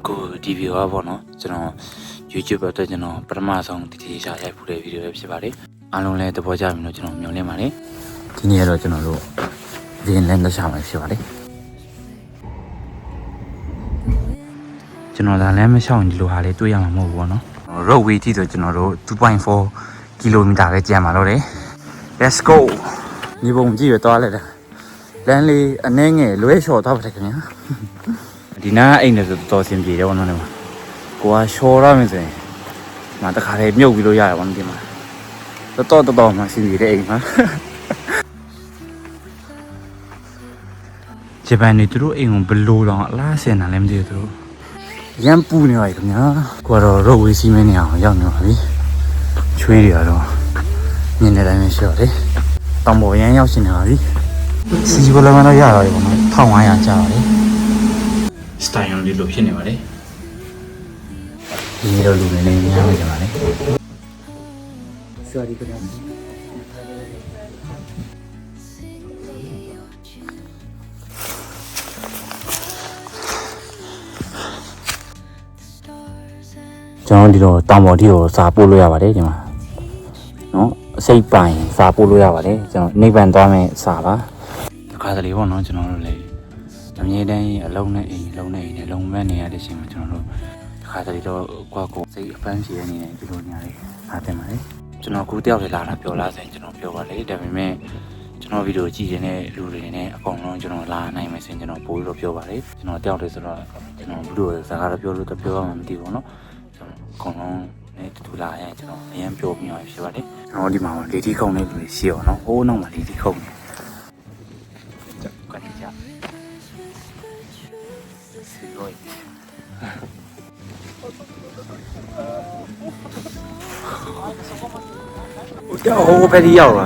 အခုဒီဗီဒီယိုကပေါ့နော်ကျွန်တော် YouTube အတွက်ကျွန်တော်ပထမဆုံးတတိယရှာရိုက်ဖို့တဲ့ဗီဒီယိုပဲဖြစ်ပါတယ်အားလုံးလည်းသဘောကျပြီလို့ကျွန်တော်မျှော်လင့်ပါတယ်ဒီနေ့ကတော့ကျွန်တော်တို့ဒီလမ်းတစ်လျှောက်မှာဖြစ်ပါတယ်ကျွန်တော်ဒါလမ်းမလျှောက်ရင်ဒီလိုဟာလေးတွေ့ရမှာမဟုတ်ဘူးပေါ့နော် road way ထိဆိုကျွန်တော်တို့ 2.4 km ပဲကျန်ပါတော့တယ် let's go ဒီပုံကြည့်ရတော့လဲလမ်းလေးအနှဲငယ်လွဲလျှော်သွားပါတယ်ခင်ဗျာဒီနားအိမ်နဲ့ဆိုတော်စင်ပြေတယ်ပေါ့နော်ဒီမှာကိုကရှော်ရမယ်ဆိုရင်မတခါလေးမြုပ်ပြီးလို့ရတယ်ပေါ့နော်ဒီမှာတော်မှစင်ပြေတဲ့အိမ်မှာဂျပန်နေသူတို့အိမ်ကိုဘလို့တော့အလားဆင်တာလည်းမသိဘူးသူတို့ရမ်းပူနေပါခင်ဗျာကိုကတော့ရော့ဝေးစီးမင်းနေအောင်ရောက်နေပါပြီချွေးတွေကတော့မြင်နေတိုင်းပဲရှိတော့တယ်တောင်ပေါ်ရမ်းရောက်ရှင်နေပါပြီစီဘလမတော့ရတော့တယ်ပေါ့နော်1500ကျပါတယ်စတိုင်ရုံလေးလိုဖြစ်နေပါလေဒီလိုလူနေနေများနေကြပါလေစวัสดีครับကျွန်တော်ဒီတော့တောင်ပေါ်ထိကိုစာပို့လို့ရပါတယ်ဒီမှာနော်အစိတ်ပိုင်စာပို့လို့ရပါတယ်ကျွန်တော်နိဗ္ဗာန်သွားမယ်စာပါဒီခါတလေပေါ့နော်ကျွန်တော်တို့လေအမြဲတမ်းအလုံးနဲ့အိမ်လုံးနဲ့အိမ်နဲ့လုံးမဲ့နေရတဲ့ချိန်မှာကျွန်တော်တို့ဒီခါတလေတော့ကိုယ့်ကိုစိတ်အပန်းဖြေနေနေဒီလိုနေရတယ်အားတင်ပါလေကျွန်တော်ကူတယောက်လေလာတာပြောလားဆိုရင်ကျွန်တော်ပြောပါလေဒါပေမဲ့ကျွန်တော်ဗီဒီယိုကြည့်နေတဲ့လူတွေနဲ့အကုန်လုံးကျွန်တော်လာနိုင်မယ်ဆိုရင်ကျွန်တော်ပို့လို့ပြောပါလေကျွန်တော်တယောက်လေဆိုတော့ကျွန်တော်ဘလို့စကားတော့ပြောလို့တော့ပြောရမှာမသိဘူးเนาะကျွန်တော်အကုန်လုံးနဲ့တူလာရင်ကျွန်တော်အရင်ပြောပြရဖြစ်ပါလေကျွန်တော်ဒီမှာလေဒီခုံလေးလူတွေရှိရောเนาะဟိုးနောက်မှာလေဒီခုံနေကနေကြစီရိုက်ဟိုဘယ်ဒီရောက်လာ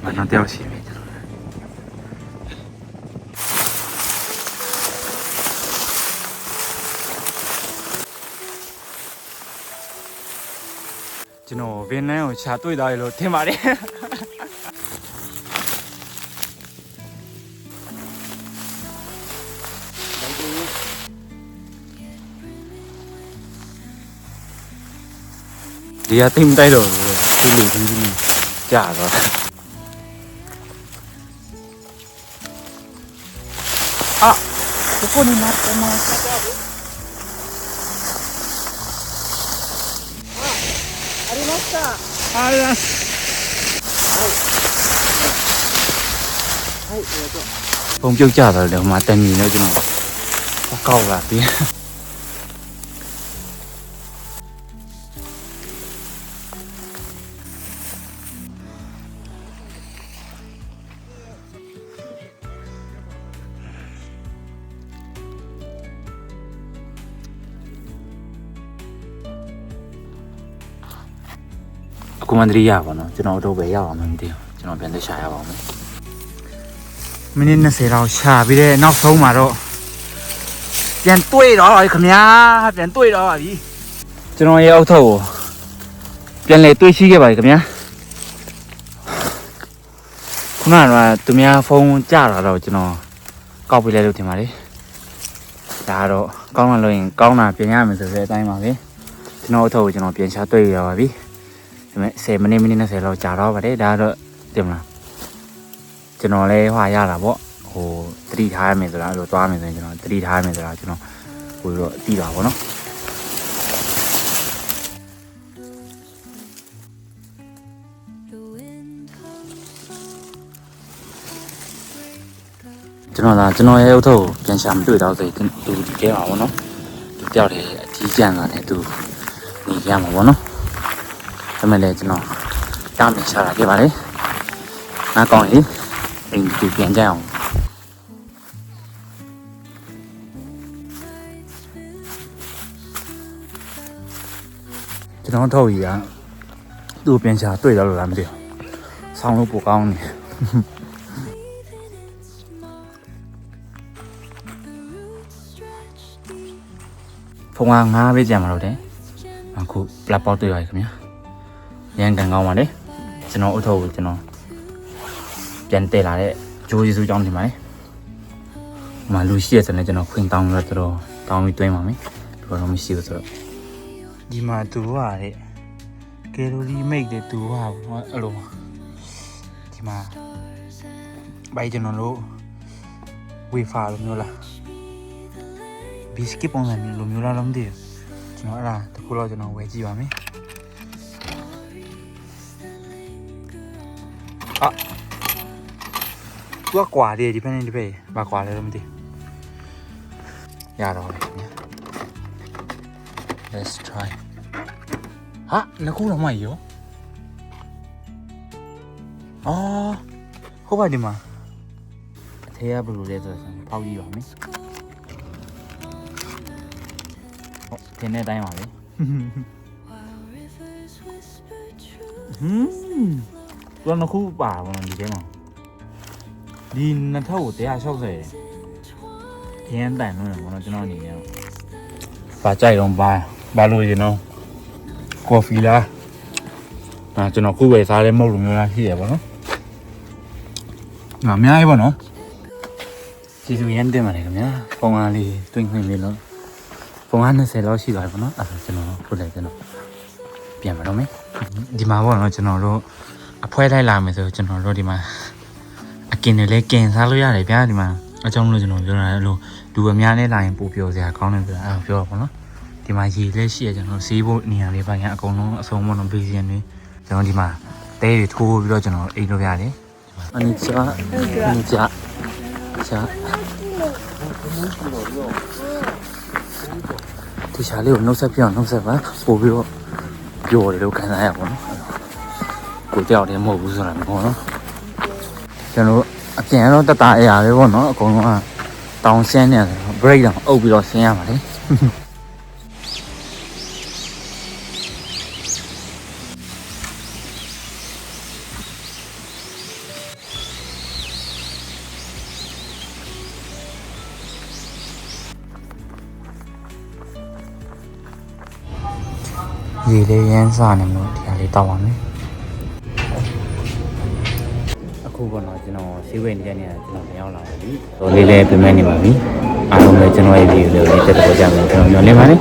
မနတယောက်ရှိပြီကျွန်တော်ဗင်နန်းကိုခြာတွေ့သားရလို့ထင်ပါတယ်ဒီကတိမ်တိုက်တော့သူ့လူကြီးကြာတော့あ、ここになってます。ありました。あります。はい。はい、ありがとう。ပုံပြုတ်ကြတော့လေဟိုမှာတန်ကြီးတော့ကျွန်တော်ကောက်လာပြီအခုမှတည်းရပါတော့ကျွန်တော်တို့ပဲရအောင်မသိဘူးကျွန်တော်ပြန်သက်ရှာရပါမယ်မိနစ်20လောက်ရှာပြီးတဲ့နောက်ဆုံးမှာတော့ပြန်တွေ့တော့ခင်ဗျာပြန်တွေ့တော့ပါပြီကျွန်တော်ရဲ့အောက်ထပ်ကိုပြန်လေတွေ့ရှိခဲ့ပါပြီခင်ဗျာခုနကသူများဖုန်းကြတာတော့ကျွန်တော်ကောက်ပြလိုက်လို့ထင်ပါတယ်ဒါကတော့ကောင်းမှလို့ရင်ကောင်းတာပြင်ရမယ်ဆိုတဲ့အတိုင်းပါပဲကျွန်တော်အောက်ထပ်ကိုကျွန်တော်ပြန်ရှာတွေ့ရပါပြီဒါပေမဲ့10မိနစ်20လောက်ကြာတော့ပါတယ်ဒါကတော့တင်မလားကျွန်တော်လည်းဟွာရတာပေါ့ဟိုတတိထားရမယ်ဆိုတာအဲ့လိုသွားမယ်ဆိုရင်ကျွန်တော်တတိထားရမယ်ဆိုတာကျွန်တော်ဟိုတော့သိတာပေါ့နော်ကျွန်တော်ရဲ့အုတ်ထုပ်ပြန်ရှာမတွေ့တော့ဆိုရင်သူဒီကဲပါပေါ့နော်သူတယောက်တည်းအကြီးကျန်တာနဲ့သူနေရမှာပေါ့နော်ဒါမဲ့လည်းကျွန်တော်တားမြင်ရှာတာခဲ့ပါလေနားကောင်းရင်အိမ်တူပြန်ကြအောင်ကျွန်တော်ထုတ်ရသူ့ပြန်ရှာတွေ့တော့လို့လားမသိဘူးဆောင်းလို့ပိုကောင်းနေဖုန်းက9ပဲကြံမှာတော့တယ်အခုပလက်ပေါက်တွေ့ရပြီခင်ဗျာရန်ကန်ကောင်းပါလေကျွန်တော်အုတ်ထုတ်ကိုကျွန်တော် ပြန်တဲလာတဲ့ဂျိုးကြီးစုကြောင်းဒီမှာလေမလူရှိရစနေကျွန်တော်ခွင်တောင်းတော့တော်တောင်းပြီးတွင်းပါမယ်တော်တော်မရှိဘူးဆိုတော့ဒီမှာသူကတဲ့ကယ်လိုရီမိတ်တဲ့သူကအဲ့လိုဒီမှာဘိုင်ကျွန်တော်တို့ဝေဖာလိုမျိုးလားဘီစကစ်ပုံစံမျိုးလိုမျိုးလားတော့မသိဘူးကျွန်တော်အဲ့ဒါတခုတော့ကျွန်တော်ဝယ်ကြည့်ပါမယ်อ่ะตัวกว่าดิဒီဖက်နဲ့ဒီဖက်ဘာกว่าလဲတော့မသိရတော့လေ let's try ဟာနှစ်ခုတော့မှရောအော်ဟုတ်ပါဒီမှာအထက်ကဘယ်လိုလဲဆိုတော့ဖောက်ကြည့်ပါမယ်ဟုတ်သင်တဲ့အတိုင်းပါလေตัวนักคู่ป่ามันดีได้มั้งดีนักเท่าเตะชอบใส่เทียนแต่งนู่นมันจะนอนอย่างเงี้ยป่าใจลงบาลุยเนาะกาแฟละจะนอนคู่เวซ่าได้หมดลงเลยที่ไหนบ้างเนาะไม่ได้ป่ะเนาะที่สุดยันเต็มอะไรกันเนี่ยฟงอะไรตัวเองไม่รู้ฟงอันนั้นเสร็จแล้วชิลอะไรป่ะเนาะจะนอนคู่อะไรจะนอนเปลี่ยนไปแล้วไหมดีมาป่ะเนาะจะนอนรู้အဖွဲလိုက်လာမယ်ဆိုကျွန်တော်တို့ဒီမှာအကင်တွေလည်းကင်စားလို့ရတယ်ဗျာဒီမှာအကြောင်းလို့ကျွန်တော်ပြောတာလေလို့လူအများနဲ့လာရင်ပို့ပြောစရာကောင်းတယ်ပြောအဲ့ပြောတော့ပေါ့နော်ဒီမှာရေလည်းရှိရကျွန်တော်စီးဖို့နေရာလေးပိုင်းကအကုန်လုံးအဆုံးမတော့ပေးစီရနေကျွန်တော်ဒီမှာတဲတွေထိုးပြီးတော့ကျွန်တော်အိတ်လို့ရတယ်အနိချာဒီချာလေးကိုနှုတ်ဆက်ပြအောင်နှုတ်ဆက်ပါပို့ပြီးတော့ပြောတယ်လို့ခံစားရပါတော့ကိုကြောက်တယ်မဟုတ်ဘူးဆိုတာပေါ့နော်ကျွန်တော်အပြင်တော့တတအရာပဲပေါ့နော်အကုန်လုံးကတောင်းဆင်းနေတယ် break တော့အုပ်ပြီးတော့ဆင်းရမှာလေရေလေးရမ်းစားနေလို့ဒီဟာလေးတောက်ပါမယ်အခုကတော့ကျွန်တော်စီးဝေးနေတဲ့နေရာကျွန်တော်ပြန်ရောက်လာပြီ။တော်လေးလေးပြင်မဲ့နေပါပြီ။အားလုံးလည်းကျွန်တော်ရဲ့ view လေးကိုတက်တော့ကြမယ်ကျွန်တော်မျှော်လင့်ပါတယ်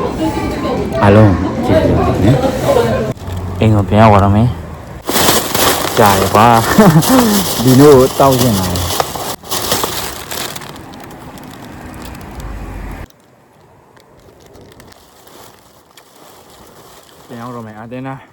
။အားလုံးကျေးဇူးတင်ပါတယ်။အိမ်ကိုပြန်ရောက်လာတော့မယ်။ကြာရပါ။ဒီလိုတောက်ရင်လာတယ်။ပြန်ရောက်တော့မယ်အတင်းလား။